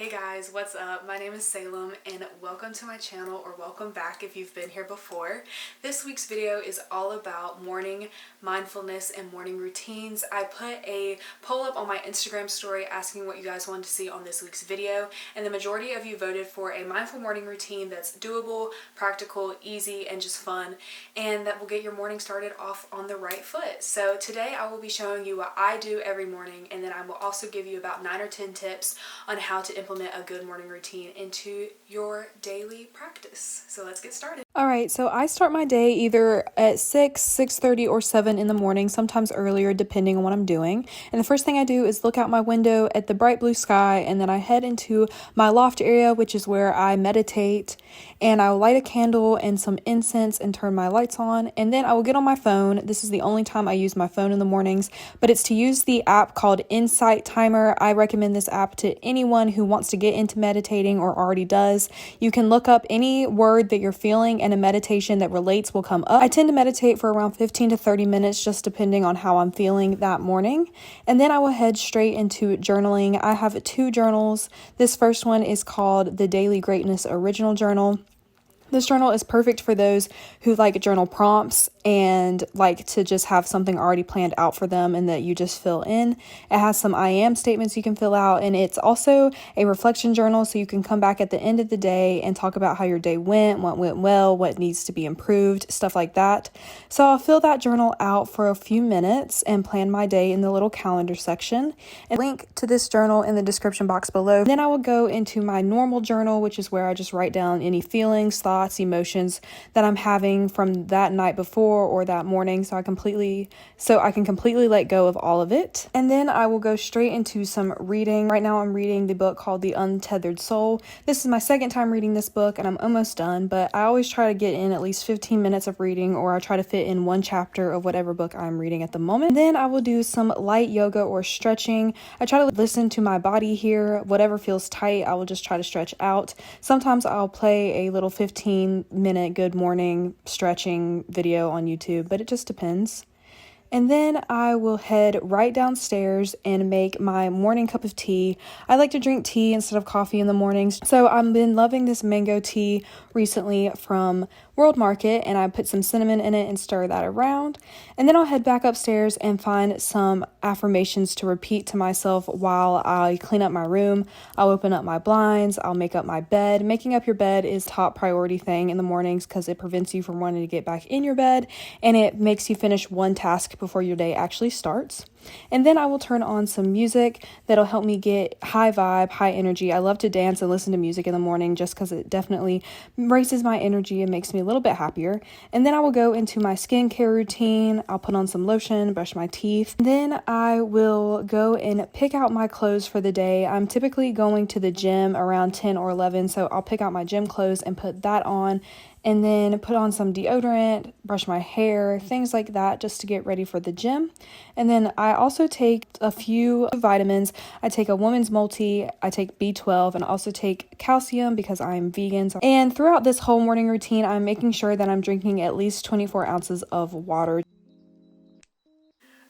Hey guys, what's up? My name is Salem and welcome to my channel, or welcome back if you've been here before. This week's video is all about morning mindfulness and morning routines. I put a poll up on my Instagram story asking what you guys wanted to see on this week's video, and the majority of you voted for a mindful morning routine that's doable, practical, easy, and just fun, and that will get your morning started off on the right foot. So today I will be showing you what I do every morning, and then I will also give you about 9 or 10 tips on how to implement a good morning routine into your daily practice. So let's get started. Alright, so I start my day either at 6, 6:30, or 7 in the morning, sometimes earlier depending on what I'm doing. And the first thing I do is look out my window at the bright blue sky, and then I head into my loft area, which is where I meditate, and I will light a candle and some incense and turn my lights on, and then I will get on my phone. This is the only time I use my phone in the mornings, but it's to use the app called Insight Timer. I recommend this app to anyone who wants to get into meditating or already does. You can look up any word that you're feeling and a meditation that relates will come up. I tend to meditate for around 15 to 30 minutes just depending on how I'm feeling that morning, and then I will head straight into journaling. I have 2 journals. This first one is called the Daily Greatness Original Journal. This journal is perfect for those who like journal prompts and like to just have something already planned out for them and that you just fill in. It has some I am statements you can fill out, and it's also a reflection journal, so you can come back at the end of the day and talk about how your day went, what went well, what needs to be improved, stuff like that. So I'll fill that journal out for a few minutes and plan my day in the little calendar section, and link to this journal in the description box below. Then I will go into my normal journal, which is where I just write down any feelings, thoughts, emotions that I'm having from that night before or that morning, so I can completely let go of all of it. And then I will go straight into some reading. Right now I'm reading the book called The Untethered Soul. This is my second time reading this book and I'm almost done, but I always try to get in at least 15 minutes of reading, or I try to fit in one chapter of whatever book I'm reading at the moment. And then I will do some light yoga or stretching. I try to listen to my body here. Whatever feels tight, I will just try to stretch out. Sometimes I'll play a little 15-minute good morning stretching video on YouTube, but it just depends. And then I will head right downstairs and make my morning cup of tea. I like to drink tea instead of coffee in the mornings, so I've been loving this mango tea recently from World Market, and I put some cinnamon in it and stir that around. And then I'll head back upstairs and find some affirmations to repeat to myself while I clean up my room. I'll open up my blinds, I'll make up my bed. Making up your bed is top priority thing in the mornings because it prevents you from wanting to get back in your bed, and it makes you finish one task before your day actually starts. And then I will turn on some music that'll help me get high vibe, high energy. I love to dance and listen to music in the morning just because it definitely raises my energy and makes me a little bit happier. And then I will go into my skincare routine. I'll put on some lotion, brush my teeth. Then I will go and pick out my clothes for the day. I'm typically going to the gym around 10 or 11, so I'll pick out my gym clothes and put that on, and then put on some deodorant, brush my hair, things like that, just to get ready for the gym. And then I also take a few vitamins. I take a woman's multi, I take B12, and I also take calcium because I'm vegan. And throughout this whole morning routine, I'm making sure that I'm drinking at least 24 ounces of water.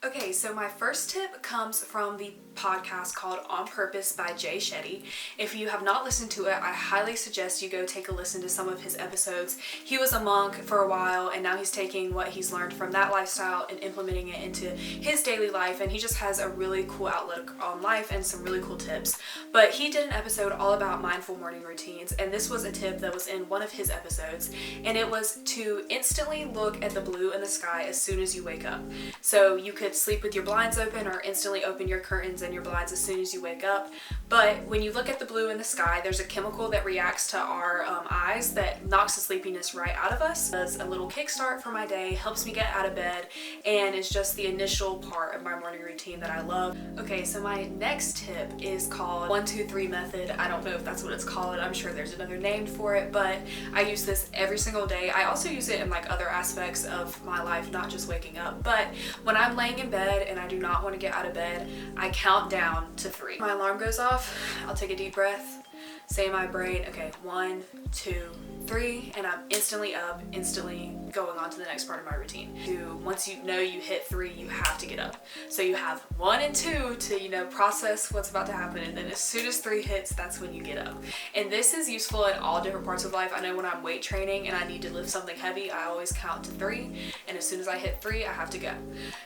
Okay, so my first tip comes from the podcast called On Purpose by Jay Shetty. If you have not listened to it, I highly suggest you go take a listen to some of his episodes. He was a monk for a while, and now he's taking what he's learned from that lifestyle and implementing it into his daily life, and he just has a really cool outlook on life and some really cool tips. But he did an episode all about mindful morning routines, and this was a tip that was in one of his episodes, and it was to instantly look at the blue in the sky as soon as you wake up. So you could sleep with your blinds open or instantly open your curtains and your blinds as soon as you wake up. But when you look at the blue in the sky, there's a chemical that reacts to our eyes that knocks the sleepiness right out of us. Does a little kickstart for my day, helps me get out of bed, and is just the initial part of my morning routine that I love. Okay, so my next tip is called 1-2-3 method. I don't know if that's what it's called. I'm sure there's another name for it, but I use this every single day. I also use it in like other aspects of my life, not just waking up. But when I'm laying in bed and I do not want to get out of bed, I count down to 3. My alarm goes off, I'll take a deep breath, say in my brain, okay, 1, 2, 3, and I'm instantly up, instantly going on to the next part of my routine. Once you know you hit 3, you have to get up. So you have 1 and 2 to, you know, process what's about to happen, and then as soon as 3 hits, that's when you get up. And this is useful in all different parts of life. I know when I'm weight training and I need to lift something heavy, I always count to 3, and as soon as I hit 3, I have to go.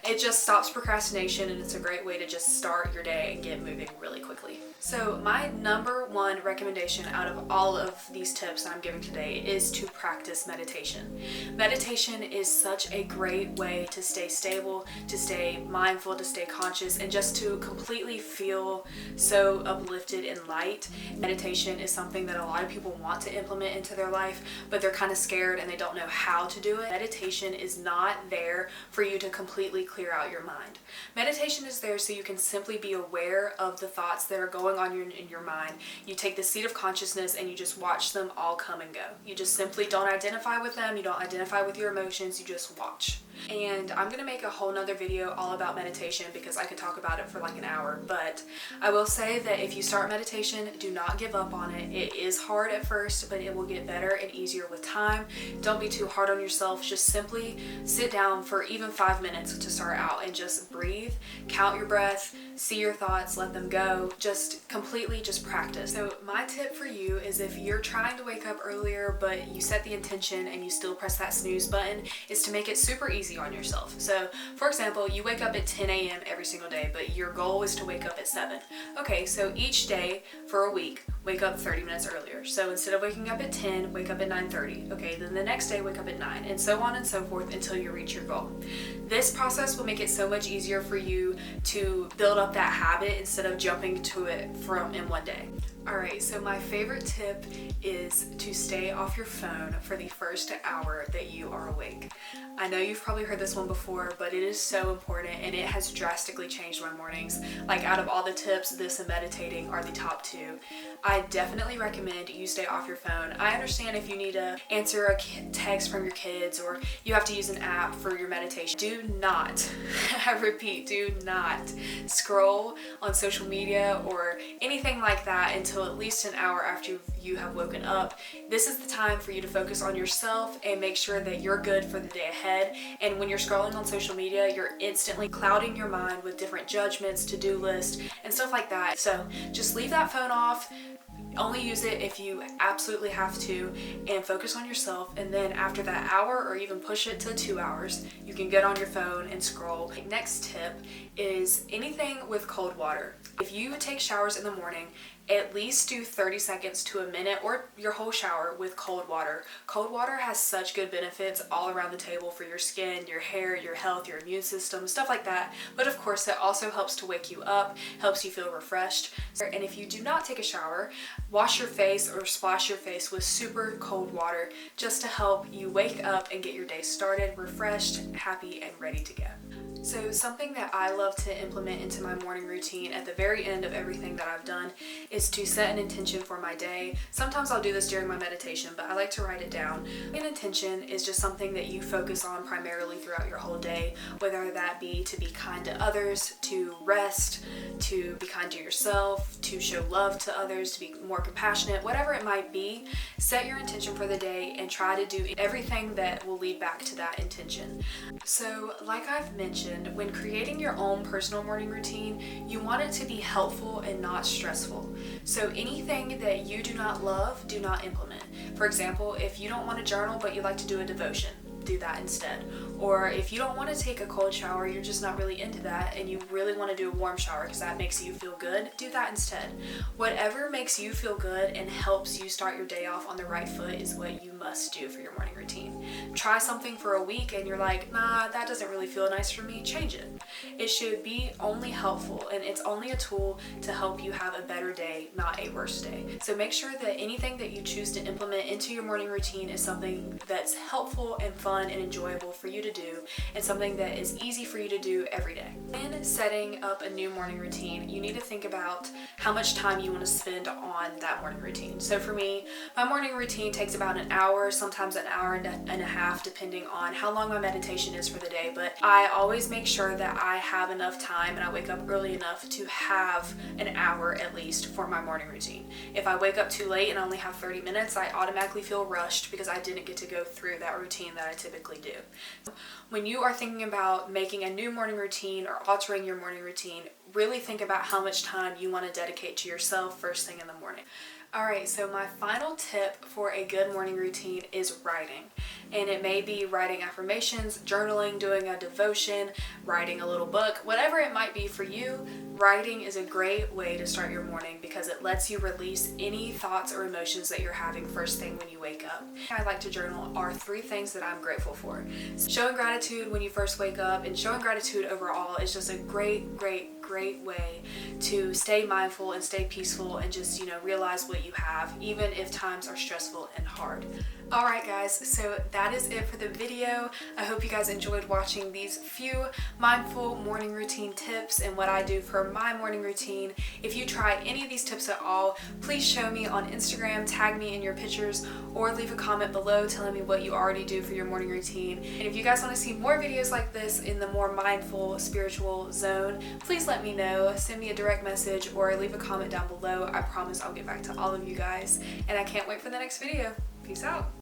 It just stops procrastination, and it's a great way to just start your day and get moving really quickly. So my number 1 recommendation out of all of these tips that I'm giving today is to practice meditation. Meditation is such a great way to stay stable, to stay mindful, to stay conscious, and just to completely feel so uplifted and light. Meditation is something that a lot of people want to implement into their life, but they're kind of scared and they don't know how to do it. Meditation is not there for you to completely clear out your mind. Meditation is there so you can simply be aware of the thoughts that are going on in your mind. You take the seat of consciousness and you just watch them all come and go. You just simply don't identify with them. You don't identify with your emotions. You just watch. And I'm gonna make a whole nother video all about meditation because I could talk about it for like an hour, but I will say that if you start meditation, do not give up on it. It is hard at first, but it will get better and easier with time. Don't be too hard on yourself. Just simply sit down for even 5 minutes to start out and just breathe, count your breath, see your thoughts, let them go, just completely just practice. So my tip for you is if you're trying to wake up earlier, but you set the intention and you still press that snooze button, is to make it super easy on yourself. So for example, you wake up at 10 a.m. every single day, but your goal is to wake up at 7. Okay, so each day for a week, wake up 30 minutes earlier. So instead of waking up at 10, wake up at 9:30. Okay, then the next day wake up at 9, and so on and so forth until you reach your goal. This process will make it so much easier for you to build up that habit instead of jumping to it in one day. Alright, so my favorite tip is to stay off your phone for the first hour that you are awake. I know you've probably heard this one before, but it is so important and it has drastically changed my mornings. Like out of all the tips, this and meditating are the top 2. I definitely recommend you stay off your phone. I understand if you need to answer a text from your kids or you have to use an app for your meditation. Do not, I repeat, do not scroll on social media or anything like that until at least an hour after you have woken up. This is the time for you to focus on yourself and make sure that you're good for the day ahead. And when you're scrolling on social media, you're instantly clouding your mind with different judgments, to-do lists, and stuff like that. So just leave that phone off. Only use it if you absolutely have to, and focus on yourself. And then after that hour, or even push it to 2 hours, you can get on your phone and scroll. Next tip is anything with cold water. If you take showers in the morning, at least do 30 seconds to a minute or your whole shower with cold water. Cold water has such good benefits all around the table for your skin, your hair, your health, your immune system, stuff like that. But of course, it also helps to wake you up, helps you feel refreshed. And if you do not take a shower, wash your face or splash your face with super cold water just to help you wake up and get your day started refreshed, happy, and ready to go. So something that I love to implement into my morning routine at the very end of everything that I've done is to set an intention for my day. Sometimes I'll do this during my meditation, but I like to write it down. An intention is just something that you focus on primarily throughout your whole day, whether that be to be kind to others, to rest, to be kind to yourself, to show love to others, to be more compassionate, whatever it might be. Set your intention for the day and try to do everything that will lead back to that intention. So like I've mentioned, when creating your own personal morning routine, you want it to be helpful and not stressful. So anything that you do not love, do not implement. For example, if you don't want to journal but you like to do a devotion, do that instead. Or if you don't want to take a cold shower, you're just not really into that, and you really want to do a warm shower because that makes you feel good, do that instead. Whatever makes you feel good and helps you start your day off on the right foot is what you must do for your morning routine. Try something for a week and you're like, nah, that doesn't really feel nice for me, change it. It should be only helpful, and it's only a tool to help you have a better day, not a worse day. So make sure that anything that you choose to implement into your morning routine is something that's helpful and fun and enjoyable for you to to do and something that is easy for you to do every day. In setting up a new morning routine, you need to think about how much time you want to spend on that morning routine. So for me, my morning routine takes about an hour, sometimes an hour and a half, depending on how long my meditation is for the day. But I always make sure that I have enough time and I wake up early enough to have an hour at least for my morning routine. If I wake up too late and I only have 30 minutes, I automatically feel rushed because I didn't get to go through that routine that I typically do. When you are thinking about making a new morning routine or altering your morning routine, really think about how much time you want to dedicate to yourself first thing in the morning. Alright, so my final tip for a good morning routine is writing. And it may be writing affirmations, journaling, doing a devotion, writing a little book, whatever it might be for you. Writing is a great way to start your morning because it lets you release any thoughts or emotions that you're having first thing when you wake up. I like to journal are 3 things that I'm grateful for. Showing gratitude when you first wake up and showing gratitude overall is just a great way to stay mindful and stay peaceful and just, realize what you have, even if times are stressful and hard. Alright guys, so that is it for the video. I hope you guys enjoyed watching these few mindful morning routine tips and what I do for my morning routine. If you try any of these tips at all, please show me on Instagram, tag me in your pictures, or leave a comment below telling me what you already do for your morning routine. And if you guys want to see more videos like this in the more mindful, spiritual zone, please let me know. Send me a direct message or leave a comment down below. I promise I'll get back to all of you guys. And I can't wait for the next video. Peace out.